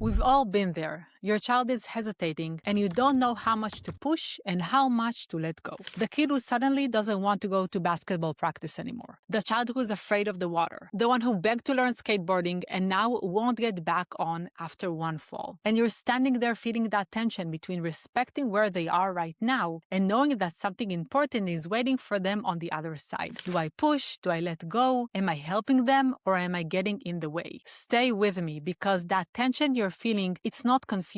We've all been there. Your child is hesitating and you don't know how much to push and how much to let go. The kid who suddenly doesn't want to go to basketball practice anymore. The child who is afraid of the water. The one who begged to learn skateboarding and now won't get back on after one fall. And you're standing there feeling that tension between respecting where they are right now and knowing that something important is waiting for them on the other side. Do I push? Do I let go? Am I helping them or am I getting in the way? Stay with me because that tension you're feeling, it's not confusion.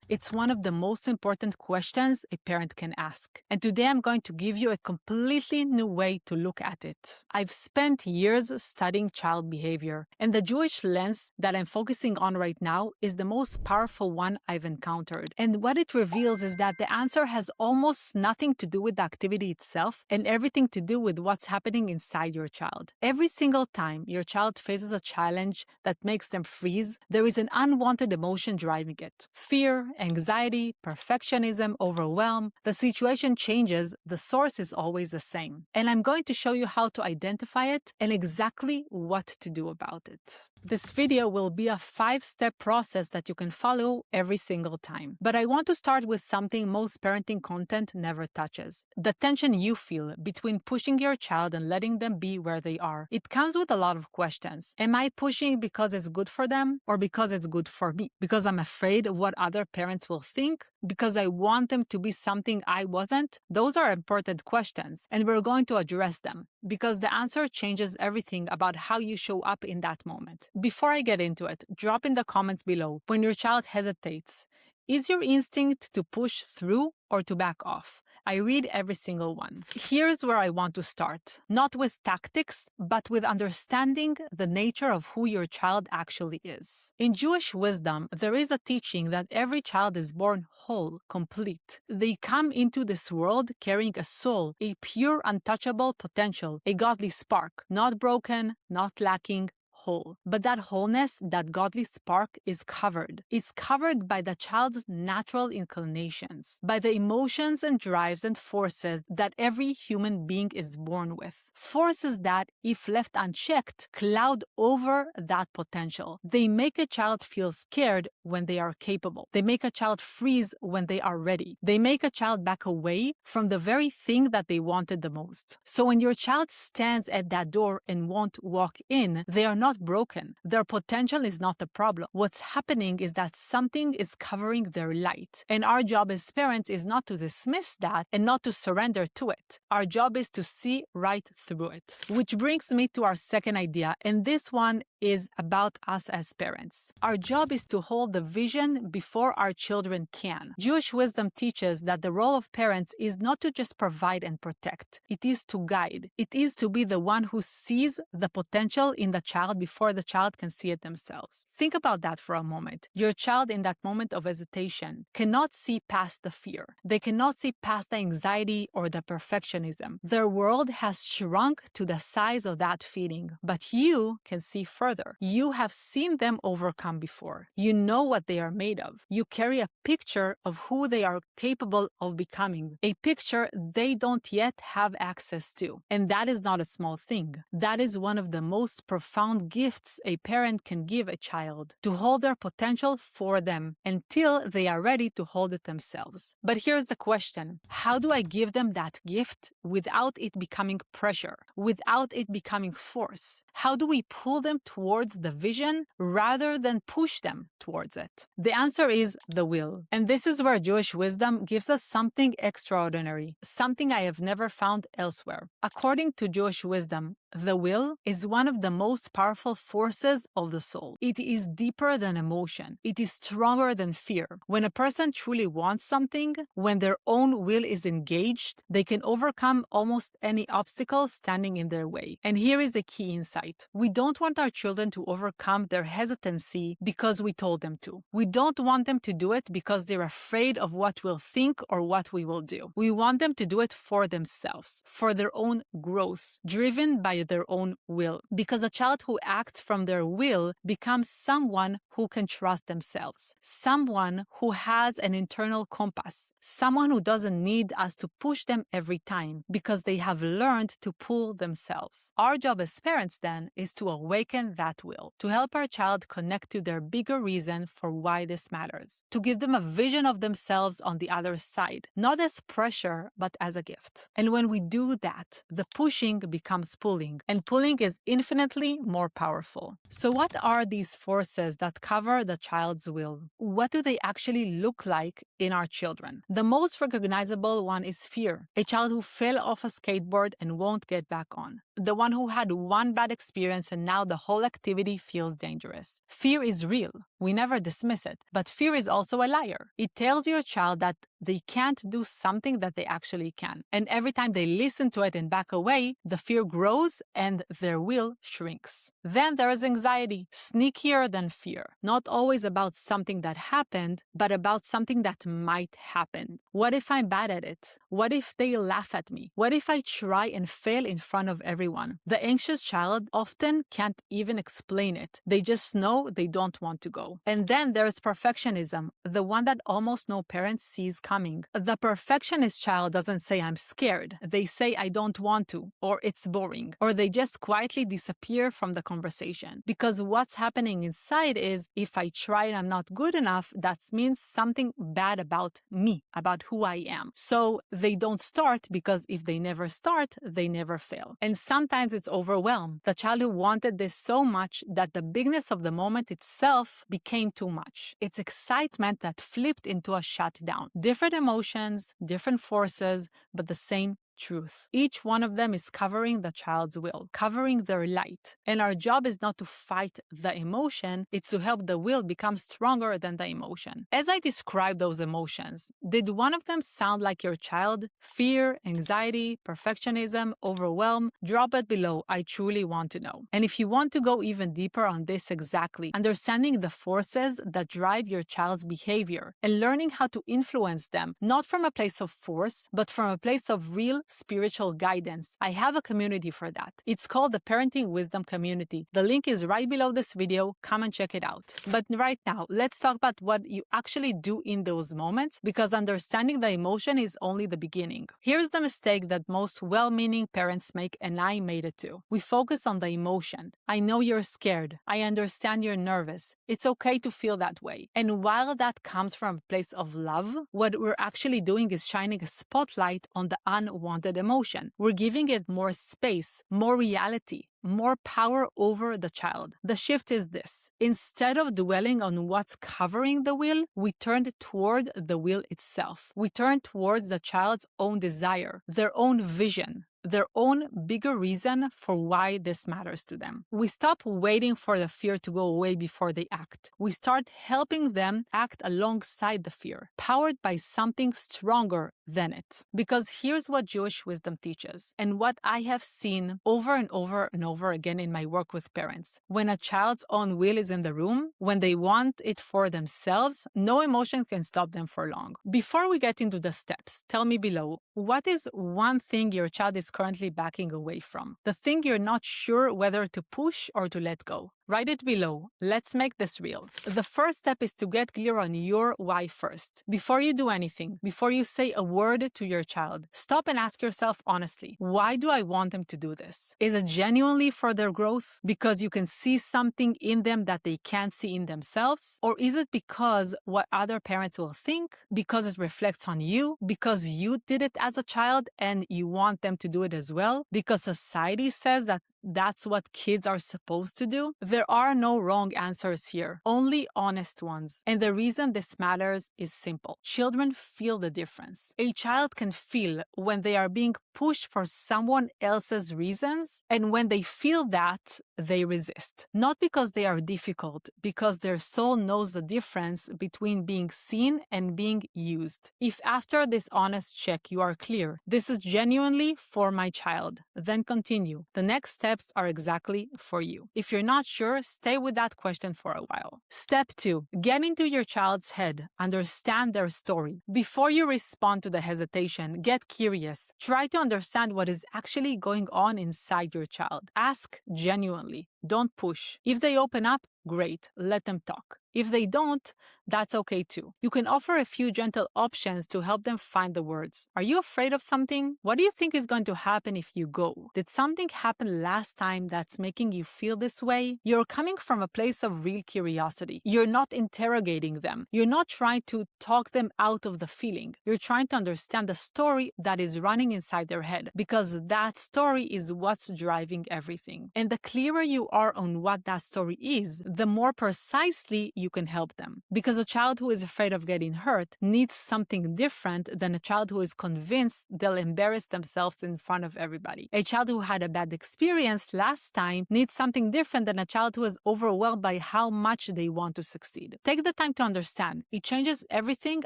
It's one of the most important questions a parent can ask. And today I'm going to give you a completely new way to look at it. I've spent years studying child behavior, and the Jewish lens that I'm focusing on right now is the most powerful one I've encountered. And what it reveals is that the answer has almost nothing to do with the activity itself and everything to do with what's happening inside your child. Every single time your child faces a challenge that makes them freeze, there is an unwanted emotion driving it. Fear, anxiety, perfectionism, overwhelm. The situation changes, the source is always the same. And I'm going to show you how to identify it and exactly what to do about it. This video will be a 5-step process that you can follow every single time. But I want to start with something most parenting content never touches. The tension you feel between pushing your child and letting them be where they are. It comes with a lot of questions. Am I pushing because it's good for them or because it's good for me? Because I'm afraid of what other parents will think? Because I want them to be something I wasn't? Those are important questions, and we're going to address them because the answer changes everything about how you show up in that moment. Before I get into it, drop in the comments below when your child hesitates. Is your instinct to push through or to back off? I read every single one. Here's where I want to start. Not with tactics, but with understanding the nature of who your child actually is. In Jewish wisdom, there is a teaching that every child is born whole, complete. They come into this world carrying a soul, a pure, untouchable potential, a godly spark, not broken, not lacking, whole. But that wholeness, that godly spark is covered. It's covered by the child's natural inclinations, by the emotions and drives and forces that every human being is born with. Forces that, if left unchecked, cloud over that potential. They make a child feel scared when they are capable. They make a child freeze when they are ready. They make a child back away from the very thing that they wanted the most. So when your child stands at that door and won't walk in, they are not broken. Their potential is not the problem. What's happening is that something is covering their light. And our job as parents is not to dismiss that and not to surrender to it. Our job is to see right through it. Which brings me to our second idea, and this one is about us as parents. Our job is to hold the vision before our children can. Jewish wisdom teaches that the role of parents is not to just provide and protect. It is to guide. It is to be the one who sees the potential in the child before the child can see it themselves. Think about that for a moment. Your child in that moment of hesitation cannot see past the fear. They cannot see past the anxiety or the perfectionism. Their world has shrunk to the size of that feeling, but you can see further. You have seen them overcome before. You know what they are made of. You carry a picture of who they are capable of becoming, a picture they don't yet have access to. And that is not a small thing. That is one of the most profound gifts a parent can give a child, to hold their potential for them until they are ready to hold it themselves. But here's the question. How do I give them that gift without it becoming pressure, without it becoming force? How do we pull them towards the vision rather than push them towards it? The answer is the will. And this is where Jewish wisdom gives us something extraordinary, something I have never found elsewhere. According to Jewish wisdom, the will is one of the most powerful forces of the soul. It is deeper than emotion. It is stronger than fear. When a person truly wants something, when their own will is engaged, they can overcome almost any obstacle standing in their way. And here is the key insight. We don't want our children to overcome their hesitancy because we told them to. We don't want them to do it because they're afraid of what we'll think or what we will do. We want them to do it for themselves, for their own growth, driven by their own will. Because a child who acts from their will becomes someone who can trust themselves, someone who has an internal compass, someone who doesn't need us to push them every time because they have learned to pull themselves. Our job as parents then is to awaken that will, to help our child connect to their bigger reason for why this matters, to give them a vision of themselves on the other side, not as pressure, but as a gift. And when we do that, the pushing becomes pulling, and pulling is infinitely more powerful. So what are these forces that cover the child's will? What do they actually look like in our children? The most recognizable one is fear. A child who fell off a skateboard and won't get back on. The one who had one bad experience and now the whole activity feels dangerous. Fear is real. We never dismiss it. But fear is also a liar. It tells your child that they can't do something that they actually can. And every time they listen to it and back away, the fear grows and their will shrinks. Then there is anxiety, sneakier than fear. Not always about something that happened, but about something that might happen. What if I'm bad at it? What if they laugh at me? What if I try and fail in front of everyone? The anxious child often can't even explain it. They just know they don't want to go. And then there's perfectionism, the one that almost no parent sees coming. The perfectionist child doesn't say I'm scared. They say I don't want to, or it's boring, or they just quietly disappear from the conversation. Because what's happening inside is if I try and I'm not good enough, that means something bad about me, about who I am. So they don't start because if they never start, they never fail. And sometimes it's overwhelmed. The child who wanted this so much that the bigness of the moment itself became too much. It's excitement that flipped into a shutdown. Different emotions, different forces, but the same truth. Each one of them is covering the child's will, covering their light. And our job is not to fight the emotion, it's to help the will become stronger than the emotion. As I describe those emotions, did one of them sound like your child? Fear, anxiety, perfectionism, overwhelm? Drop it below. I truly want to know. And if you want to go even deeper on this exactly, understanding the forces that drive your child's behavior and learning how to influence them, not from a place of force, but from a place of real spiritual guidance. I have a community for that. It's called the Parenting Wisdom Community. The link is right below this video. Come and check it out. But right now, let's talk about what you actually do in those moments, because understanding the emotion is only the beginning. Here's the mistake that most well-meaning parents make, and I made it too. We focus on the emotion. I know you're scared. I understand you're nervous. It's okay to feel that way. And while that comes from a place of love, what we're actually doing is shining a spotlight on the unwanted emotion. We're giving it more space, more reality, more power over the child. The shift is this. Instead of dwelling on what's covering the will, we turned toward the will itself. We turn towards the child's own desire, their own vision, their own bigger reason for why this matters to them. We stop waiting for the fear to go away before they act. We start helping them act alongside the fear, powered by something stronger than it. Because here's what Jewish wisdom teaches, and what I have seen over and over and over again in my work with parents. When a child's own will is in the room, when they want it for themselves, no emotion can stop them for long. Before we get into the steps, tell me below, what is one thing your child is currently backing away from? The thing you're not sure whether to push or to let go. Write it below. Let's make this real. The first step is to get clear on your why first. Before you do anything, before you say a word to your child, stop and ask yourself honestly, why do I want them to do this? Is it genuinely for their growth? Because you can see something in them that they can't see in themselves? Or is it because what other parents will think? Because it reflects on you? Because you did it as a child and you want them to do it as well? Because society says that that's what kids are supposed to do? There are no wrong answers here, only honest ones. And the reason this matters is simple. Children feel the difference. A child can feel when they are being pushed for someone else's reasons, and when they feel that, they resist. Not because they are difficult, because their soul knows the difference between being seen and being used. If after this honest check you are clear, this is genuinely for my child, then continue. The next steps are exactly for you. If you're not sure, stay with that question for a while. Step 2. Get into your child's head. Understand their story. Before you respond to the hesitation, get curious. Try to understand what is actually going on inside your child. Ask genuinely. Don't push. If they open up, great, let them talk. If they don't, that's okay too. You can offer a few gentle options to help them find the words. Are you afraid of something? What do you think is going to happen if you go? Did something happen last time that's making you feel this way? You're coming from a place of real curiosity. You're not interrogating them. You're not trying to talk them out of the feeling. You're trying to understand the story that is running inside their head, because that story is what's driving everything. And the clearer you are on what that story is, the more precisely you can help them. Because a child who is afraid of getting hurt needs something different than a child who is convinced they'll embarrass themselves in front of everybody. A child who had a bad experience last time needs something different than a child who is overwhelmed by how much they want to succeed. Take the time to understand. It changes everything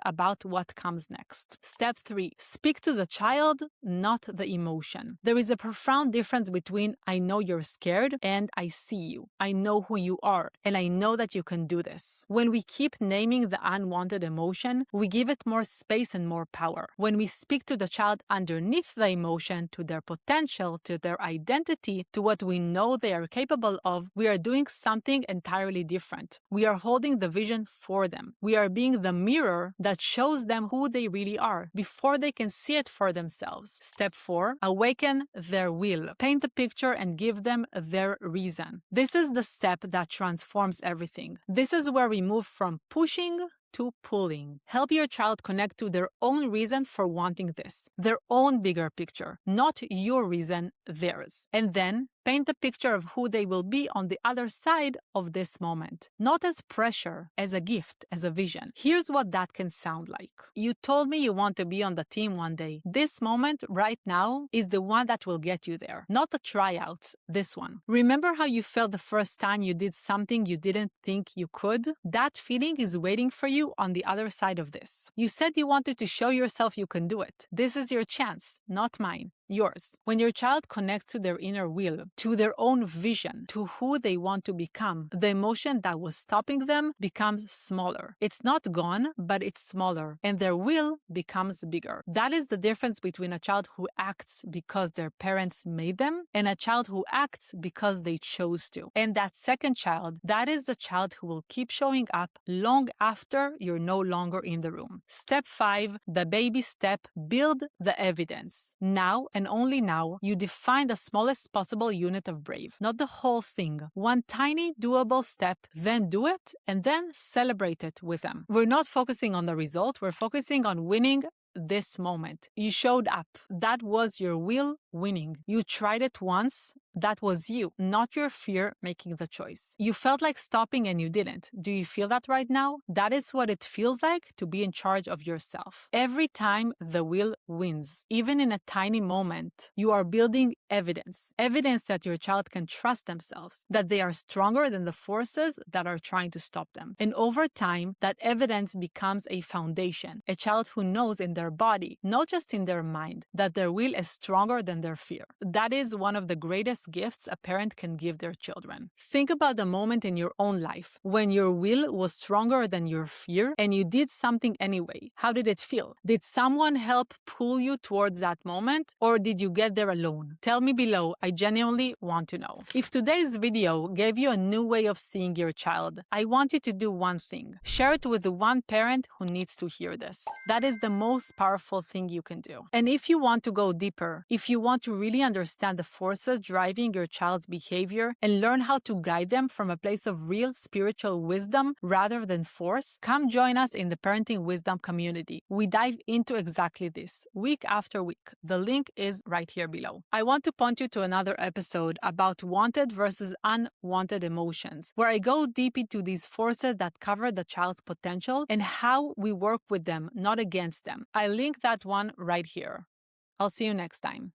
about what comes next. Step 3. Speak to the child, not the emotion. There is a profound difference between I know you're scared and I see you. I know who you are and I know that you can do this. When we keep naming the unwanted emotion, we give it more space and more power. When we speak to the child underneath the emotion, to their potential, to their identity, to what we know they are capable of, we are doing something entirely different. We are holding the vision for them. We are being the mirror that shows them who they really are before they can see it for themselves. Step 4. Awaken their will. Paint the picture and give them their reason. This is the step that transforms everything. This is where we move from pushing to pulling. Help your child connect to their own reason for wanting this, their own bigger picture, not your reason, theirs. And then paint the picture of who they will be on the other side of this moment. Not as pressure, as a gift, as a vision. Here's what that can sound like. You told me you want to be on the team one day. This moment right now is the one that will get you there. Not the tryouts, this one. Remember how you felt the first time you did something you didn't think you could? That feeling is waiting for you on the other side of this. You said you wanted to show yourself you can do it. This is your chance, not mine. Yours. When your child connects to their inner will, to their own vision, to who they want to become, the emotion that was stopping them becomes smaller. It's not gone, but it's smaller, and their will becomes bigger. That is the difference between a child who acts because their parents made them and a child who acts because they chose to. And that second child, that is the child who will keep showing up long after you're no longer in the room. Step 5, the baby step, build the evidence. Now, and only now, you define the smallest possible unit of brave, not the whole thing. One tiny doable step, then do it, and then celebrate it with them. We're not focusing on the result, we're focusing on winning this moment. You showed up. That was your will winning. You tried it once. That was you, not your fear making the choice. You felt like stopping and you didn't. Do you feel that right now? That is what it feels like to be in charge of yourself. Every time the will wins, even in a tiny moment, you are building evidence. Evidence that your child can trust themselves, that they are stronger than the forces that are trying to stop them. And over time, that evidence becomes a foundation. A child who knows in their body, not just in their mind, that their will is stronger than their fear. That is one of the greatest gifts a parent can give their children. Think about the moment in your own life when your will was stronger than your fear and you did something anyway. How did it feel? Did someone help pull you towards that moment, or did you get there alone? Tell me below. I genuinely want to know. If today's video gave you a new way of seeing your child, I want you to do one thing. Share it with the one parent who needs to hear this. That is the most powerful thing you can do. And if you want to go deeper, if you want to really understand the forces driving your child's behavior and learn how to guide them from a place of real spiritual wisdom rather than force, come join us in the Parenting Wisdom community. We dive into exactly this, week after week. The link is right here below. I want to point you to another episode about wanted versus unwanted emotions, where I go deep into these forces that cover the child's potential and how we work with them, not against them. I link that one right here. I'll see you next time.